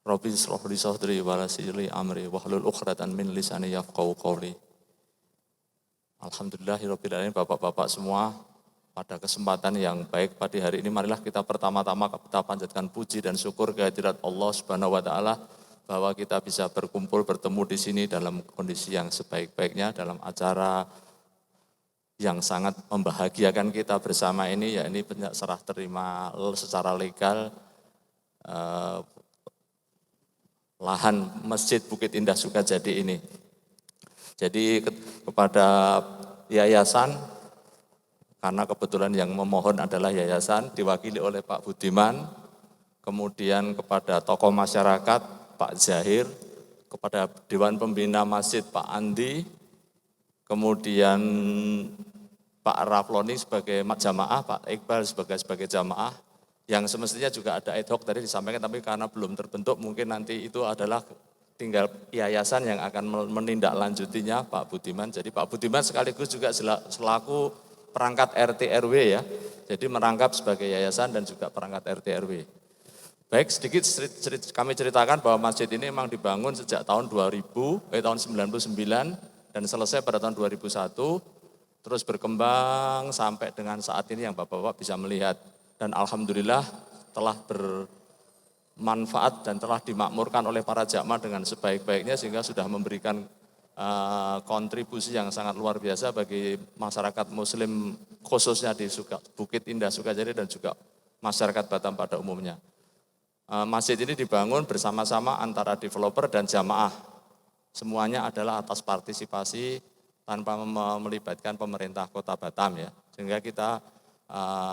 Rabbi shrah li sadri wa yassir li amri wahlul 'uqdatam min lisani yafqahu qawli. Alhamdulillahirabbil alamin, Bapak-bapak semua, pada kesempatan yang baik pada hari ini marilah kita pertama-tama kita panjatkan puji dan syukur kehadirat Allah Subhanahu wa taala bahwa kita bisa berkumpul bertemu di sini dalam kondisi yang sebaik-baiknya dalam acara yang sangat membahagiakan kita bersama ini, ya ini serah terima secara legal lahan Masjid Bukit Indah Sukajadi ini. Jadi kepada yayasan, karena kebetulan yang memohon adalah yayasan diwakili oleh Pak Budiman, kemudian kepada tokoh masyarakat Pak Zahir, kepada Dewan Pembina Masjid Pak Andi, kemudian Pak Rafloni sebagai jamaah, Pak Iqbal sebagai jamaah, yang semestinya juga ada ad hoc tadi disampaikan, tapi karena belum terbentuk mungkin nanti itu adalah tinggal yayasan yang akan menindaklanjutinya Pak Budiman. Jadi Pak Budiman sekaligus juga selaku perangkat RT RW ya, jadi merangkap sebagai yayasan dan juga perangkat RT RW. Baik, sedikit kami ceritakan bahwa masjid ini memang dibangun sejak tahun 99 dan selesai pada tahun 2001, terus berkembang sampai dengan saat ini yang Bapak-bapak bisa melihat. Dan alhamdulillah telah bermanfaat dan telah dimakmurkan oleh para jamaah dengan sebaik-baiknya sehingga sudah memberikan kontribusi yang sangat luar biasa bagi masyarakat muslim khususnya di Bukit Indah Sukajadi dan juga masyarakat Batam pada umumnya. Masjid ini dibangun bersama-sama antara developer dan jamaah. Semuanya adalah atas partisipasi tanpa melibatkan pemerintah Kota Batam ya. Sehingga kita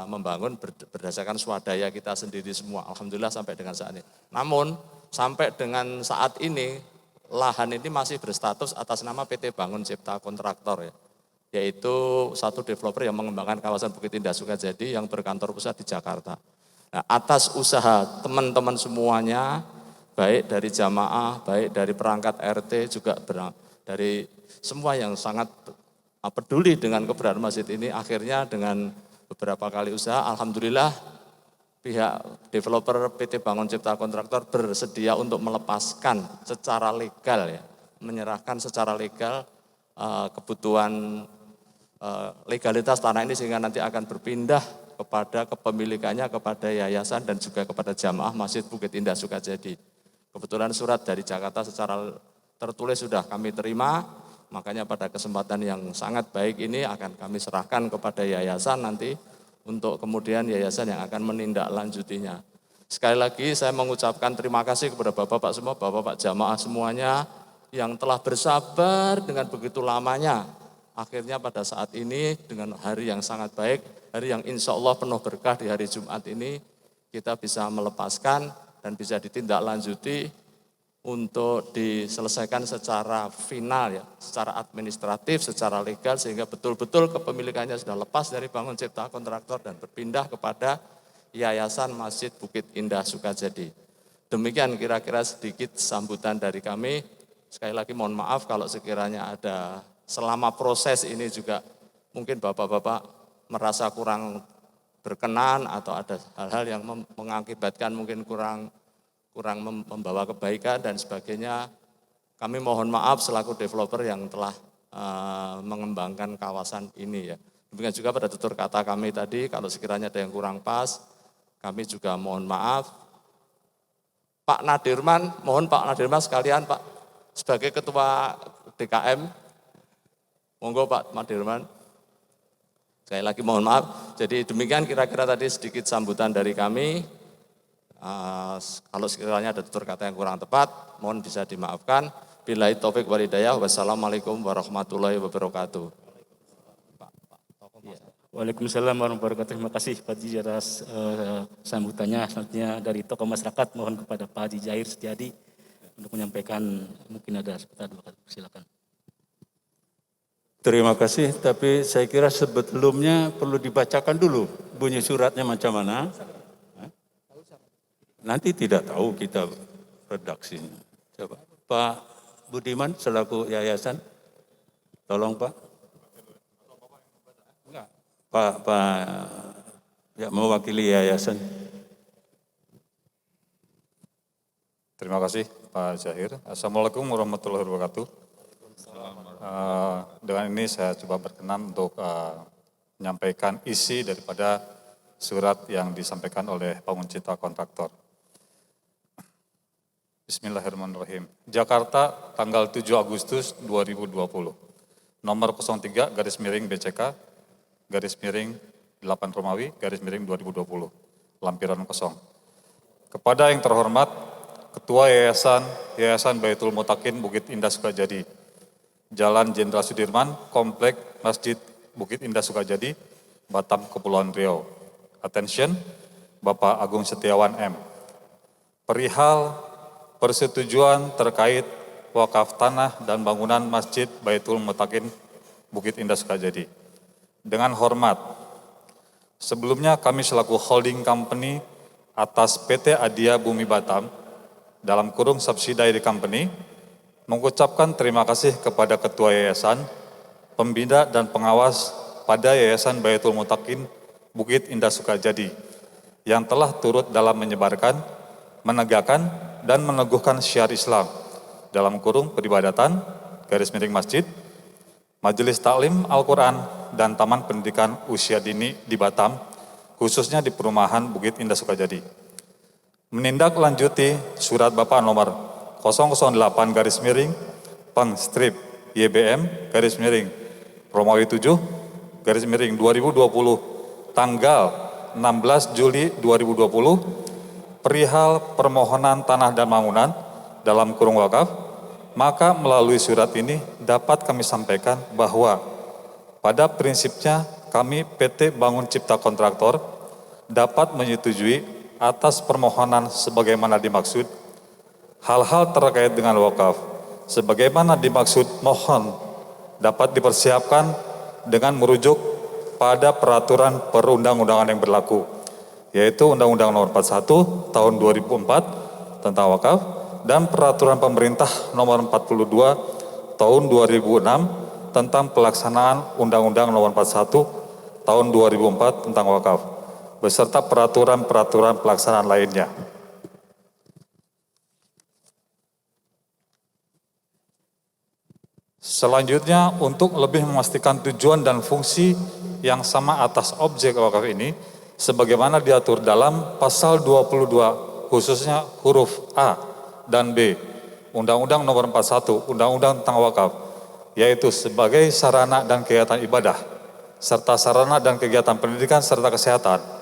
membangun berdasarkan swadaya kita sendiri semua. Alhamdulillah sampai dengan saat ini. Namun sampai dengan saat ini lahan ini masih berstatus atas nama PT Bangun Cipta Kontraktor ya. Yaitu satu developer yang mengembangkan kawasan Bukit Indah Sukajadi yang berkantor pusat di Jakarta. Nah, atas usaha teman-teman semuanya, baik dari jamaah, baik dari perangkat RT, juga dari semua yang sangat peduli dengan keberadaan masjid ini, akhirnya dengan beberapa kali usaha, alhamdulillah pihak developer PT Bangun Cipta Kontraktor bersedia untuk melepaskan secara legal ya, menyerahkan secara legal kebutuhan legalitas tanah ini sehingga nanti akan berpindah kepada kepemilikannya kepada yayasan dan juga kepada jamaah Masjid Bukit Indah Sukajadi. Kebetulan surat dari Jakarta secara tertulis sudah kami terima, makanya pada kesempatan yang sangat baik ini akan kami serahkan kepada yayasan nanti untuk kemudian yayasan yang akan menindaklanjutinya. Sekali lagi saya mengucapkan terima kasih kepada Bapak-bapak semua, Bapak-bapak jamaah semuanya yang telah bersabar dengan begitu lamanya. Akhirnya pada saat ini dengan hari yang sangat baik, hari yang insya Allah penuh berkah di hari Jumat ini, kita bisa melepaskan dan bisa ditindaklanjuti untuk diselesaikan secara final ya, secara administratif, secara legal sehingga betul-betul kepemilikannya sudah lepas dari Bangun Cipta Kontraktor dan berpindah kepada Yayasan Masjid Bukit Indah Sukajadi. Demikian kira-kira sedikit sambutan dari kami. Sekali lagi mohon maaf kalau sekiranya ada selama proses ini juga mungkin Bapak-bapak merasa kurang berkenan atau ada hal-hal yang mengakibatkan mungkin kurang membawa kebaikan dan sebagainya. Kami mohon maaf selaku developer yang telah mengembangkan kawasan ini ya. Demikian juga pada tutur kata kami tadi, kalau sekiranya ada yang kurang pas, kami juga mohon maaf. Pak Nadirman, mohon Pak Nadirman sekalian Pak, sebagai Ketua DKM, monggo Pak Nadirman. Sekali lagi mohon maaf, jadi demikian kira-kira tadi sedikit sambutan dari kami. Kalau sekiranya ada tutur kata yang kurang tepat, mohon bisa dimaafkan. Billahi taufik wal hidayah. Wassalamualaikum warahmatullahi wabarakatuh. Waalaikumsalam warahmatullahi wabarakatuh. Terima kasih Pak Haji atas sambutannya. Selanjutnya dari tokoh masyarakat, mohon kepada Pak Haji Zahir Setiadi untuk menyampaikan, mungkin ada sekitar 2 kali. Silakan. Terima kasih, tapi saya kira sebelumnya perlu dibacakan dulu bunyi suratnya macam mana. Nanti tidak tahu kita redaksinya. Coba Pak Budiman selaku yayasan, tolong Pak. Enggak. Pak ya mewakili yayasan. Terima kasih Pak Zahir. Assalamualaikum warahmatullahi wabarakatuh. Dengan ini saya coba berkenan untuk menyampaikan isi daripada surat yang disampaikan oleh Bangun Cipta Kontraktor. Bismillahirrahmanirrahim. Jakarta, tanggal 7 Agustus 2020. Nomor 03 garis miring BCK, garis miring 8 Romawi, garis miring 2020. Lampiran kosong. Kepada yang terhormat, Ketua Yayasan Baitul Mutakin Bukit Indah Sukajadi, Jalan Jenderal Sudirman, Komplek Masjid Bukit Indah Sukajadi, Batam, Kepulauan Riau. Attention, Bapak Agung Setiawan M. Perihal persetujuan terkait wakaf tanah dan bangunan Masjid Baitul Mutakin Bukit Indah Sukajadi. Dengan hormat, sebelumnya kami selaku holding company atas PT Adia Bumi Batam, dalam kurung subsidiary company, mengucapkan terima kasih kepada Ketua Yayasan, Pembina dan Pengawas pada Yayasan Baitul Mutakin Bukit Indah Sukajadi, yang telah turut dalam menyebarkan, menegakkan, dan meneguhkan syiar Islam, dalam kurung peribadatan, garis miring masjid, majelis taklim Al-Quran, dan taman pendidikan usia dini di Batam, khususnya di perumahan Bukit Indah Sukajadi. Menindaklanjuti surat Bapak nomor 008 garis miring Peng Strip YBM garis miring Romawi 7 garis miring 2020 tanggal 16 Juli 2020 perihal permohonan tanah dan bangunan dalam kurung wakaf, maka melalui surat ini dapat kami sampaikan bahwa pada prinsipnya kami PT Bangun Cipta Kontraktor dapat menyetujui atas permohonan sebagaimana dimaksud, hal-hal terkait dengan wakaf sebagaimana dimaksud mohon dapat dipersiapkan dengan merujuk pada peraturan perundang-undangan yang berlaku, yaitu Undang-Undang Nomor 41 Tahun 2004 tentang wakaf dan Peraturan Pemerintah Nomor 42 Tahun 2006 tentang pelaksanaan Undang-Undang Nomor 41 Tahun 2004 tentang wakaf, beserta peraturan-peraturan pelaksanaan lainnya. Selanjutnya, untuk lebih memastikan tujuan dan fungsi yang sama atas objek wakaf ini, sebagaimana diatur dalam pasal 22, khususnya huruf A dan B, Undang-Undang Nomor 41, Undang-Undang tentang wakaf, yaitu sebagai sarana dan kegiatan ibadah, serta sarana dan kegiatan pendidikan serta kesehatan.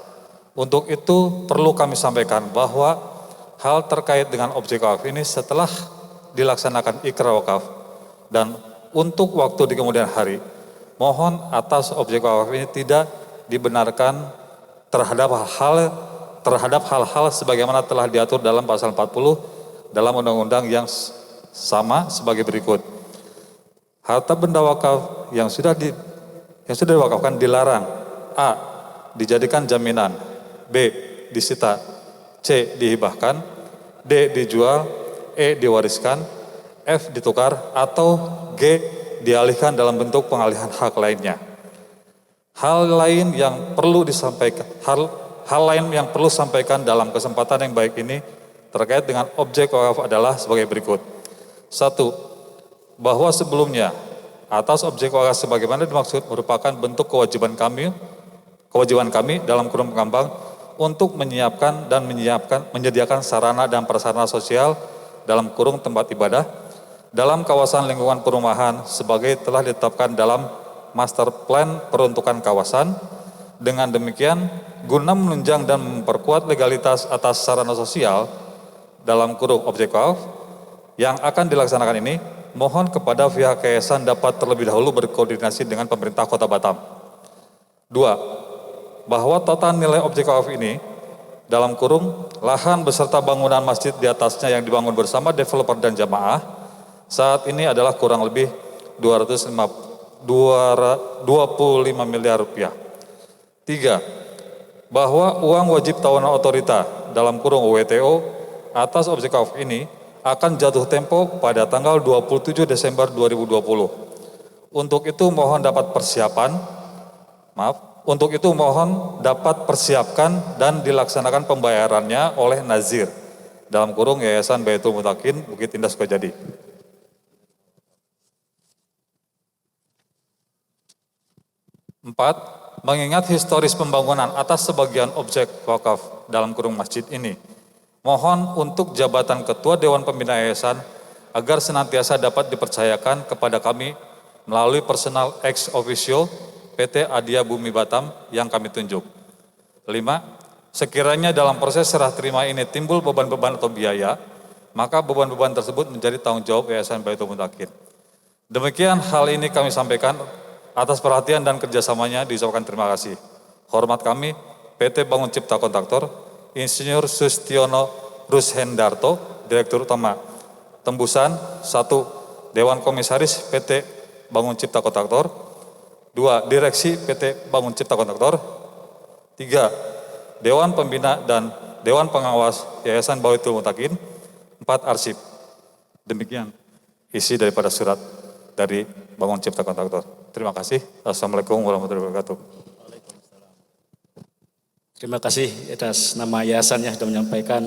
Untuk itu perlu kami sampaikan bahwa hal terkait dengan objek wakaf ini setelah dilaksanakan ikrar wakaf dan untuk waktu di kemudian hari, mohon atas objek wakaf ini tidak dibenarkan terhadap hal-hal sebagaimana telah diatur dalam pasal 40 dalam undang-undang yang sama sebagai berikut. Harta benda wakaf yang sudah diwakafkan dilarang: A. Dijadikan jaminan, B. disita, C. dihibahkan, D. dijual, E. diwariskan, F. ditukar, atau G. dialihkan dalam bentuk pengalihan hak lainnya. Hal lain yang perlu sampaikan dalam kesempatan yang baik ini terkait dengan objek wakaf adalah sebagai berikut. 1. Bahwa sebelumnya atas objek wakaf sebagaimana dimaksud merupakan bentuk kewajiban kami dalam kurung pengembang untuk menyiapkan dan menyediakan sarana dan prasarana sosial dalam kurung tempat ibadah dalam kawasan lingkungan perumahan sebagai telah ditetapkan dalam master plan peruntukan kawasan. Dengan demikian, guna menunjang dan memperkuat legalitas atas sarana sosial dalam kurung objek wakaf yang akan dilaksanakan ini, mohon kepada pihak yayasan dapat terlebih dahulu berkoordinasi dengan pemerintah Kota Batam. 2. Bahwa total nilai objek wakaf ini dalam kurung lahan beserta bangunan masjid di atasnya yang dibangun bersama developer dan jamaah saat ini adalah kurang lebih 25 miliar rupiah. 3. Bahwa uang wajib tahunan otorita dalam kurung WTO atas objek wakaf ini akan jatuh tempo pada tanggal 27 Desember 2020. Untuk itu mohon dapat persiapkan dan dilaksanakan pembayarannya oleh nazir dalam kurung Yayasan Baitul Mutakin Bukit Indah Sukajadi. Empat, mengingat historis pembangunan atas sebagian objek wakaf dalam kurung masjid ini, mohon untuk jabatan Ketua Dewan Pembina Yayasan agar senantiasa dapat dipercayakan kepada kami melalui personal ex officio PT Adia Bumi Batam yang kami tunjuk. 5. Sekiranya dalam proses serah terima ini timbul beban-beban atau biaya, maka beban-beban tersebut menjadi tanggung jawab Yayasan Baitul Mutakin. Demikian hal ini kami sampaikan. Atas perhatian dan kerjasamanya diucapkan terima kasih. Hormat kami, PT Bangun Cipta Kontraktor, Insinyur Sustiono Rushendarto, Direktur Utama. Tembusan, 1. Dewan Komisaris PT Bangun Cipta Kontraktor. 2. Direksi PT Bangun Cipta Kontraktor. 3. Dewan Pembina dan Dewan Pengawas Yayasan Baitul Mutakin. 4. Arsip. Demikian isi daripada surat dari Bangun Cipta Kontraktor. Terima kasih. Assalamualaikum warahmatullahi wabarakatuh. Terima kasih atas nama yayasan yang sudah menyampaikan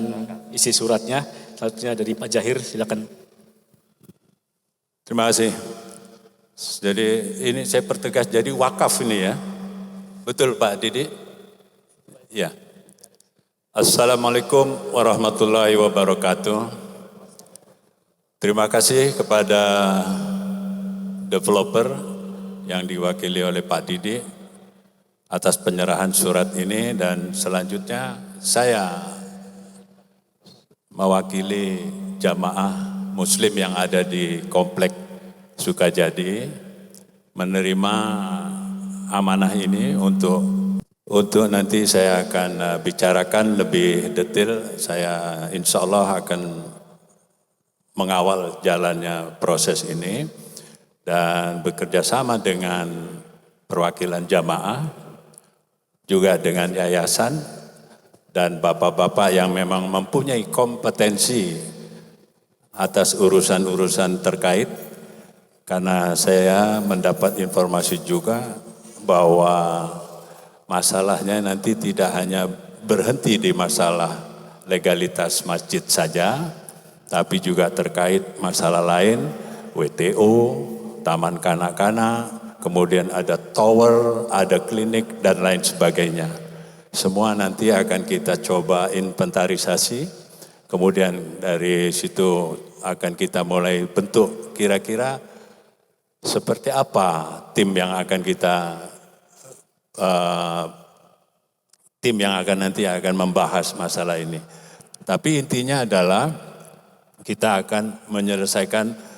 isi suratnya. Selanjutnya dari Pak Jahir, silakan. Terima kasih. Jadi ini saya pertegas, jadi wakaf ini ya. Betul Pak Didi? Ya. Assalamualaikum warahmatullahi wabarakatuh. Terima kasih kepada developer yang diwakili oleh Pak Didi atas penyerahan surat ini, dan selanjutnya saya mewakili jamaah muslim yang ada di Komplek Sukajadi menerima amanah ini untuk nanti saya akan bicarakan lebih detail. Saya insya Allah akan mengawal jalannya proses ini dan bekerja sama dengan perwakilan jamaah, juga dengan yayasan dan bapak-bapak yang memang mempunyai kompetensi atas urusan-urusan terkait. Karena saya mendapat informasi juga bahwa masalahnya nanti tidak hanya berhenti di masalah legalitas masjid saja, tapi juga terkait masalah lain, WTO, taman kanak-kanak, kemudian ada tower, ada klinik, dan lain sebagainya. Semua nanti akan kita coba inventarisasi, kemudian dari situ akan kita mulai bentuk kira-kira seperti apa tim yang akan nanti akan membahas masalah ini. Tapi intinya adalah kita akan menyelesaikan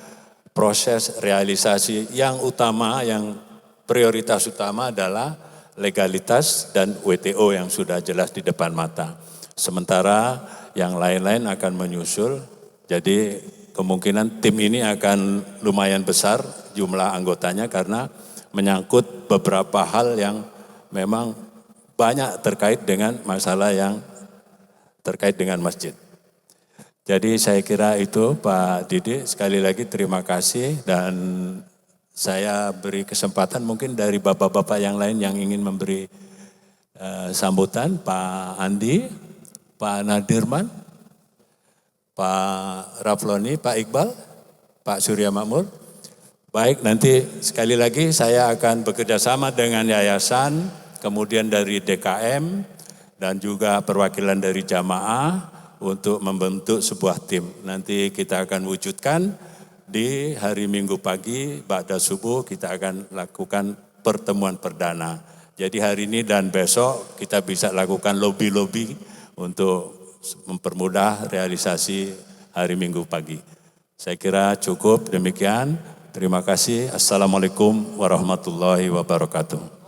proses realisasi yang utama, yang prioritas utama adalah legalitas dan WTO yang sudah jelas di depan mata. Sementara yang lain-lain akan menyusul, jadi kemungkinan tim ini akan lumayan besar jumlah anggotanya karena menyangkut beberapa hal yang memang banyak terkait dengan masalah yang terkait dengan masjid. Jadi saya kira itu Pak Didi, sekali lagi terima kasih, dan saya beri kesempatan mungkin dari bapak-bapak yang lain yang ingin memberi sambutan, Pak Andi, Pak Nadirman, Pak Rafloni, Pak Iqbal, Pak Surya Makmur. Baik, nanti sekali lagi saya akan bekerja sama dengan yayasan, kemudian dari DKM, dan juga perwakilan dari jamaah, untuk membentuk sebuah tim. Nanti kita akan wujudkan di hari Minggu pagi, ba'da subuh kita akan lakukan pertemuan perdana. Jadi hari ini dan besok kita bisa lakukan lobby-lobby untuk mempermudah realisasi hari Minggu pagi. Saya kira cukup demikian. Terima kasih. Assalamualaikum warahmatullahi wabarakatuh.